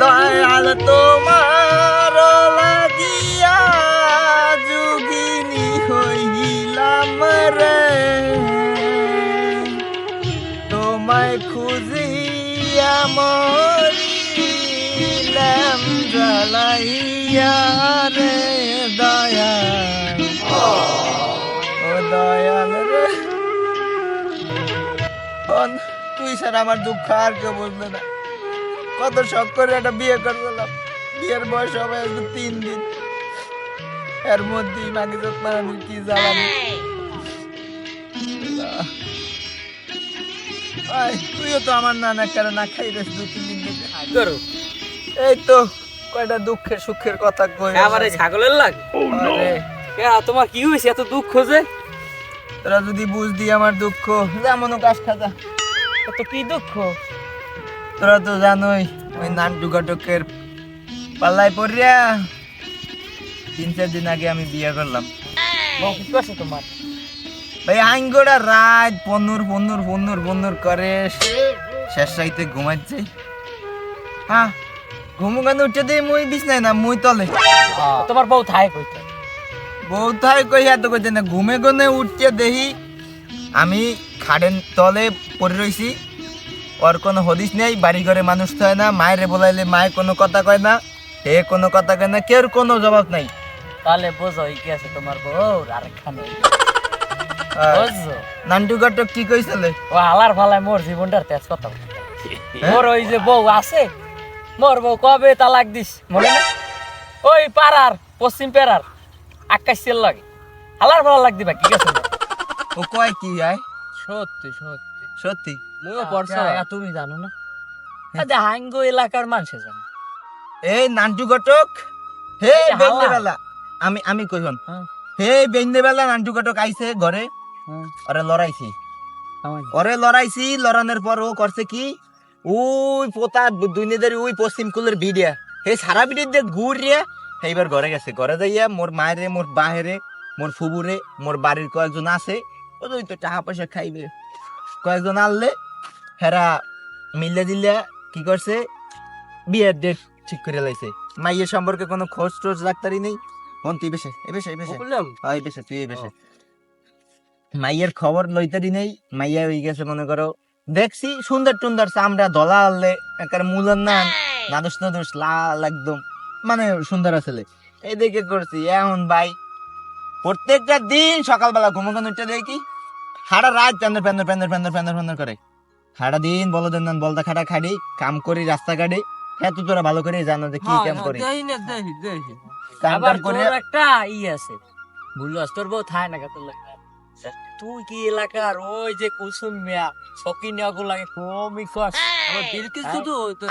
দয়াল তোমার লাগিয়া যোগিনী হইলাম রে, তোমায় খুঁজিয়া মরিলাম জ্বালাইয়া রে দয়াল, ও দয়াল রে। তুই স্যার আমার দুঃখ আর কেউ বুঝবে না। কত শখ করে একটা বিয়ে করলাম, বিয়ের বয়স হবে 3 দিন, এর মধ্যেই মাকে যত্ন আমি কি জ্বালানি। তুইও তো আমার নানা কেন না খাই রেস 2-3 দিন করো। এই তো কয়টা দুঃখের সুখের কথা কই। আবার এই ছাগলের লাগে। তোমার কি হয়েছে এত দুঃখ যে? তোরা যদি বুঝদি আমার দুঃখ, যেমন কাজ খাজা। তো কি দুঃখ? তোরা তো জানোই ওই নান্টু ঘটকের পাল্লায় পড়িয়া 3-4 দিন আগে আমি বিয়ে করলাম। কি করছে তোমার? ভাই আইনগোড়া রাত পন্নুর করে শেষ রাইতে ঘুমাচ্ছে। হ্যাঁ ঘুমু গান উঠে দিয়ে মুই বিছনাই না, মুই তলে। তোমার বউ থাই কইতে? বউ থাই কই এত কইতে না, ঘুমে গনে উঠতে দেখি আমি খাটের তলে পড়ে রইছি। ওর কোনো হদিস নেই, বাড়ি ঘরে মানুষ তো হয় না, মায়েরে বলাইলে মায়ের কোনো কথা কয় না, হে কোনো কথা কয় না, কেউ কোনো জবাব নাই। তাহলে বোঝো কি আছে তোমার বউ আরেকখানে। নান্টু ঘটক কি কইছিলে? ও আলার ফালায় মোর জীবনটার তেজ কথা। মোর ওই যে বউ আছে, মোর বউ কবে তালাক দিস মনে না? ওই পাড়ার পশ্চিম পেরার আকাশের লাগে আলার ফালা লাগ দিবা কি আছে? ও কয় কি আয়? সত্যি সত্যি সত্যি মুইও পড়ছো, তুমি জানো না? আচ্ছা হাঙ্গো এলাকার মানুষে জানে। এই নান্টু ঘটক হে বেন্দেবেলা, আমি কই হন, হে বেন্দেবেলা নান্টু ঘটক আইছে ঘরে, ওরে লড়াইছি, লড়ানোর পর ও করছে কি, ওই পোতা দুনিয়াদের ওই পশ্চিম কুলের ভিডিয়া হে সারা ভিডিও দিয়ে ঘুরিয়া এইবার ঘরে গেছে। ঘরে যাইয়া মোর মায়েরে, মোর বাহেরে, মোর ফুবুরে, মোর বাড়ির কয়েকজন আছে, ওই তো টাকা পয়সা খাইবে, কয়েকজন আনলে হেরা মিলে দিলে কি করছে, বিয়ের ডেট ঠিক করে লাইছে। মাইয়ের সম্পর্কে কোনো খোঁজ টোজ ডাক্তারই নেই। হন তুই বেশে তুই বেশে মাইয়ের খবর লইতারি নেই। মাইয়া হয়ে গেছে মনে করো, দেখছি সুন্দর টুন্দর চামড়া ধলা আনলে একার মূলন না নাদুস নাদুস লাল একদম, মানে সুন্দর আসলে। এই দেখে করছি এখন ভাই প্রত্যেকটা দিন সকালবেলা ঘুমোঘন উঠে দেখি সারা রাত প্যান্ডার করে, সারা দিন বলদের নান বলদা খাটা খাড়ি কাম করি রাস্তা কাটে। হ্যাঁ তুই তোরা ভালো করে জানো যে কি কাম করি। আবার তোর একটা ই আছে, বুঝলো তোর বউ থাই না কত লাগে। তুই কি এলাকার ওই যে কুসুম মিয়া সকিনিয়া গুলাকে কমই কস?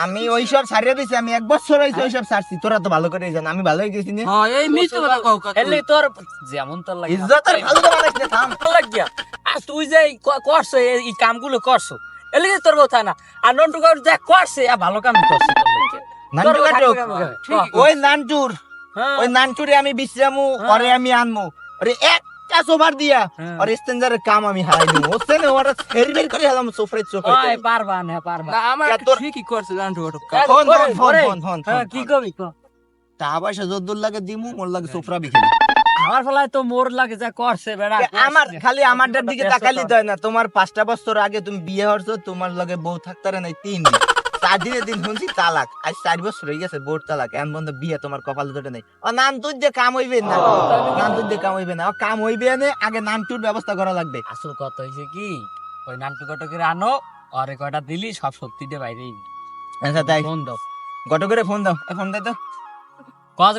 আমি ওইসব ছাড়িয়ে দিছি, আমি 1 বছর হইছে ওইসব ছাড়ছি। তোরা তো ভালো করে জানো আমি ভালো হয়ে গেছি না। হ্যাঁ এই মিথ্যা কথা কও কা। এলে তোর যেমন তোর লাগে ইজ্জতের ভালো বানাইছ না, থাম লাগিয়া। আর তুই যে করছ এই কামগুলো করছ, এলে তোর বউ থাই না। আর নন্টু কাউ যে করছে ভালো কাম করছে তোর লাগে। ওই নান্টুরে আমি বিশ্রামু করে আমি আনমু, আরে একটা সোফার দিয়া আর স্টেঞ্জারের কাম আমি হারাই দিমু। ওসে না ওরা ফেরবের করে হলাম সোফরে সোফরে। ওই পারবা না পারবা না, আমার ঠিকই করছে নান্টু ঘটক। ফোন কি কবি ক টাকা পয়সা যদ্দুর লাগে দিমু, মোর লাগে সোফরা বিকিনি। আমার ফলায় তো মোর লাগে যা করছে বেড়া। আমার খালি আমারটার দিকে তাকালি তো না। তোমার 5টা বছর আগে তুমি বিয়ে হরছো, তোমার লগে বউ থাকতারে নাই 3 দিন, 4 দিন শুনছি তালাক। আজ 4 বছর হয়ে গেছে বউর তালাক, এমন বন্ধ বিয়ে তোমার কপালে জোটে নাই। ও নান্টুর যে কাম হইবে না, নান্টুর যে কাম হইবে না, ও কাম হইবে না, আগে নান্টুর ব্যবস্থা করা লাগবে। আসল কথা হইছে কি, ওই নান্টু ঘটকের আনো আরে কয়টা দিলি সব সত্যিটা বাইরেই। আচ্ছা তাই ফোন দাও, ঘটকেরে ফোন দাও, ফোন দাও তো।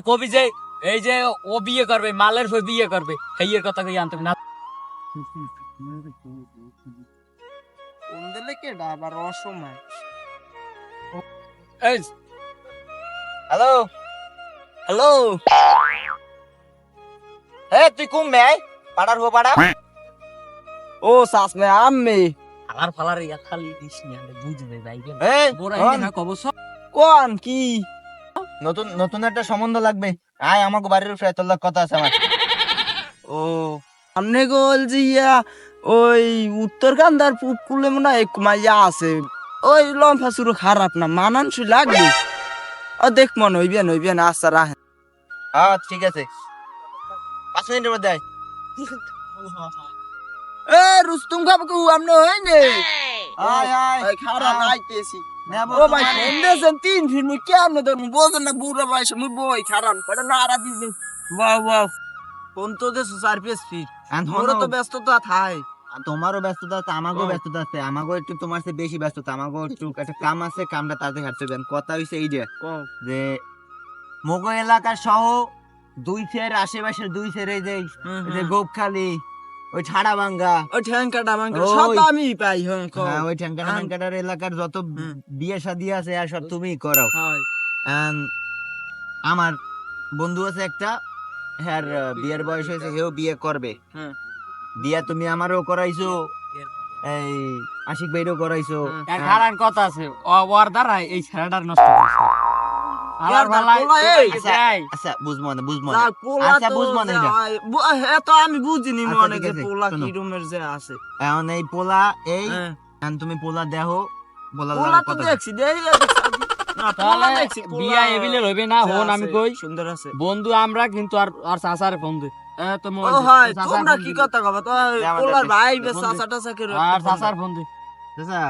কবি যে এই যে ও বিয়ে করবে, মালের ফই বিয়ে করবে, সেইয়ের কথা কই আনতে না। ফোন দিলে কে আবার অসময়। এই হ্যালো হ্যালো, হে তুই কোন মেয়ে পাড়ার হো পাড়া? ও সাস মে আম্মি আলার ফালার ইয়া খালি দিস না, বুঝবে ভাই। এই বড়াই না কব সব কোন কি নতুন নতুন একটা সম্বন্ধ লাগবে, আয় আমাকে বাড়ির উপরে তোর লগে কথা আছে আমার। ও আমনে বলছি ইয়া ওই উত্তরকান্দার পুকুলে মনে হয় এক মাইয়া আছে, ওই লম্ফা শুরু খারাপ না, মানানসই লাগবে। ও দেখ মন হইবে না আচ্ছা রাখেন। হ্যাঁ ঠিক আছে 5 মিনিটের মধ্যে আয়। এ রুস্তুম কাকু আমনে হইনে আয় আয় এই খারাপ আইতেছি নেবো ও ভাই তোমারে। ফোন দিয়েছেন 3 ফিট মুই কেমনে ধরমু বোঝেন না বুড়া বয়স মুই বই খারাপ এটা নাড়া দিছে ওয়াও ফোন তো দেছ 4 ফিট মোর তো ব্যস্ততা থাই তোমারও ব্যস্ততা আছে আমাকেও ও। ব্যস্ততা আছে আমাকেও একটু তোমার চেয়ে বেশি ব্যস্ততা আমাকেও একটু একটা কাম আছে কামটা তাড়াতাড়ি হাঁটতে দেন কথা হইছে এই যে মগো এলাকার সহ 2 ফের আশেপাশের 2 ফের এই যে গোপখালি ওই ছাড়া ভাঙ্গা ও ঠ্যাংকাটা মাংকা ওই। সব আমি পাই হ্যাঁ কও হ্যাঁ ওই ঠ্যাঙ্কাটা ম্যাঙ্কাটার এলাকার যত বিয়ে শাদী আছে আর সব তুমিই করাও হয় And আমার বন্ধু আছে একটা হ্যাঁ বিয়ের বয়স হয়েছে সেও বিয়ে করবে হ্যাঁ বিয়া তুমি আমারও করাইছো এই আশিক ভাইরও করাইছো হ্যাঁ। খারান কথা আছে ওর দ্বারা এই ছেলেটার নষ্ট হয়েছে ইয়ার পোলা এই আচ্ছা বুঝবো না না পোলা আচ্ছা তো বুঝবো না এটা হ্যাঁ তো আমি বুঝিনি আচ্ছা, মনে ঠিক যে আছে, পোলা শোনো। কি রুমের যে আছে এখন এই পোলা এই হ্যাঁ and তুমি পোলা দেখো পোলা পোলা তো কথা দেখছি না পোলা দেখছি বিয়া এবিলে লইবে না হন আমি কই সুন্দর আছে বন্ধু আমরা কিন্তু আর আর চাচারে ফোন দে তো ও হয় তোমরা কি কথা কবা তো আমাদের পোলার দেখছি, ভাই বে বন্ধু। চাচা টাচা কে আর চাচার ফোন দে চাচা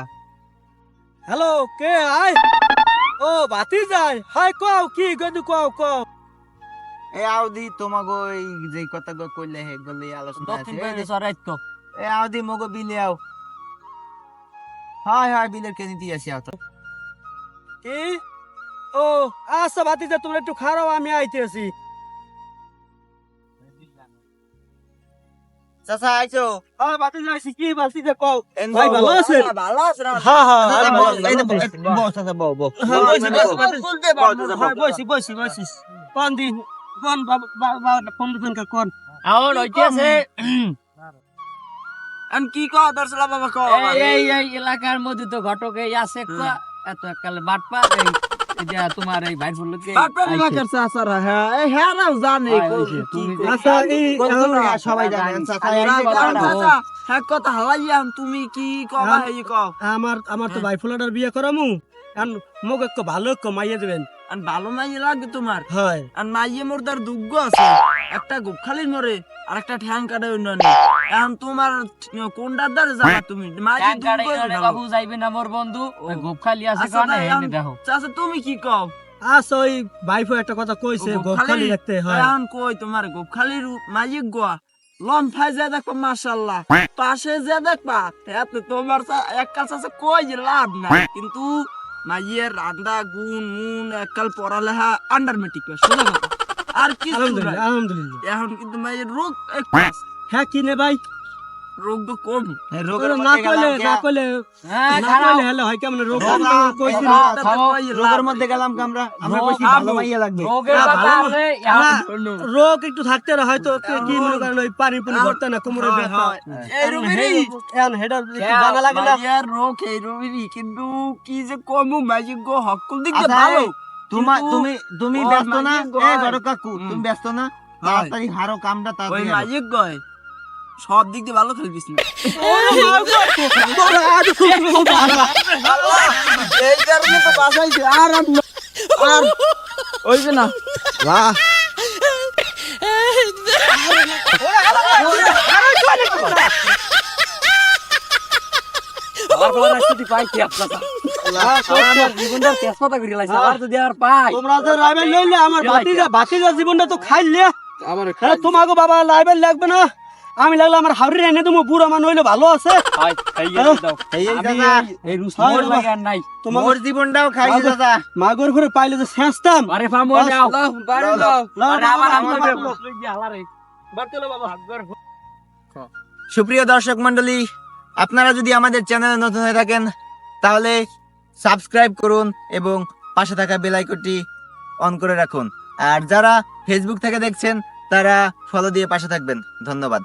হ্যালো কে আই ও বাতি যায় হাই কও কি গদু কও কও এই আউদি তোমাগো এই যে কথা কইলে হে গলে আলোচনা দক্ষিণ আছে পাইতে সরাইত তো এই আউদি মগো বিলে আও হাই হাই বিলের কে নিতে আসি আও তো কি ও আচ্ছা বাতি যা তোমরা একটু খারাপ আমি আইতেছি চাচা আইছো হ্যাঁ বাতি যাইছি কি বাতি যা কও এন ভাই বউ, ভালো বউ। আছেন ভালো আছে না হ্যাঁ হ্যাঁ আমি বউ, ভালো এই আছি। তো, বউ, চাচা, বউ, বউ। হ্যাঁ, বসি, বসি, বসি। খুলতে পারবো না হ্যাঁ, বসি কোন দিন কোন বাবা ফোন দিবেন কোন এখন হইতেছে আন কি কও দর্শলা বাবা কও এই এলাকার মধ্যে তো ঘটক এই আছে একটা এত এককালে বাটপা এই এই যে তোমার এই ভাই ফুলকে বাপের এলাকার চাচারা হ্যাঁ এই হ্যাঁ রাও জানে আয়, কও আইছে, কি তুমি কও। আচ্ছা এই সবাই জানে চাচা এই রাও, যে কারণ কথাটা। চাচা হ্যাঁ কথা হালাইয়াম তুমি কি কবা এই কও আমার তো ভাই ফুলাটার বিয়ে করামু আর মোক একটু ভালো একটু মাইয়ে দেবেন আন ভালো মাইয়ে লাগবে তোমার হয় আর মাইয়ে মোরদার দুগ্গ আছে একটা গোখালির মরে আর একটা ঠ্যাং কাটে উন্নয়ন এখন তোমার কোনটার দ্বারে যাবা তুমি মাইয়ে দুগ্গ বাবু যাইবে না মোর বন্ধু ওই গোপ খালি আছে আচ্ছা, কানে তাই এনে দেখো চাচা তুমি কি কও আচ্ছা ওই ভাইফো একটা কথা কইছে ও, গোখালি রাখতে হয় এখন কই তোমার গোখালির মাইয়ে গোয়া লন ফাই যা দেখো মাশাআল্লাহ পাশে যা দেখবা এত তোমার এক কাছে আছে কই যে লাভ নাই কিন্তু মাইয়ের রান্না গুণ মুন এককাল পড়ালেখা আন্ডার মেট্রিক সোজা কথা আর কি আলহামদুলিল্লাহ আলহামদুলিল্লাহ এখন কিন্তু মাইয়ের রোগ একটু আছে। হ্যাঁ কি নে ভাই রোগ তো কম এই রোগের না মধ্যে কইলে গেলাম না কে? কইলে হ্যাঁ না খারাপ কইলে হলো হয় কেমন রোগ দাদা, কইছি দাদা, না থামো, রোগের মধ্যে গেলাম কে আমরা আমরা রোগ, কইছি ভালো আবু। মাইয়া লাগবে রোগের না, কথা ভালো- আছে না, রোগ একটু থাকতে না হয়তো কি মনে করেন ওই পানি পুনি ভরতে না কোমরে হয়, ব্যথা হয়। এই রোগেরই এখন হেডার একটু জানা লাগে না মাইয়ের রোগ এই রোগেরই কিন্তু কি যে কমু মাইয়ে গো হকুল দিক দিয়ে আচ্ছা, ভালো তোমার কিন্তু তুমি ওর ব্যস্ত না মাইয়ে এ গয়। বড় কাকু হুম। তুমি ব্যস্ত না হয়। তাড়াতাড়ি হারো কামটা ওই তাড়াতাড়ি হারো। মাইয়ে গয় সব দিক দিয়ে ভালো খেলবিস না এই কারণে তো বাসাইছে আর আর ওইবে না বাহ আবার বড় ছুটি পাই কি আপনার আমার জীবনটা তেজপাতা করে লাইছে আবার যদি আর পাই তোমরা যে লাইভে লইলে আমার ভাতিজা জীবনটা তো খাইলে আমার হ্যাঁ তোমাকে বাবা লাইভে লাগবে না আমি লাগলে আমার হাওড়ি এনে তুমি বুড়া মান হইলে ভালো আছে হয় এই দাও এই আমি দাদা এই রুসমোর লাগে আর নাই তোমার মোর জীবনটাও খাইছে দাদা মাগর ঘরে পাইলে যে শেষতাম আরে ফামো যাও বাড়ি দাও আরে আমার আমার আমার বাবা। হালারে বাড়তে বাবা সুপ্রিয় দর্শক মন্ডলী আপনারা যদি আমাদের চ্যানেলে নতুন হয়ে থাকেন তাহলে সাবস্ক্রাইব করুন এবং পাশে থাকা বেল আইকনটি অন করে রাখুন আর যারা ফেসবুক থেকে দেখছেন তারা ফলো দিয়ে পাশে থাকবেন ধন্যবাদ।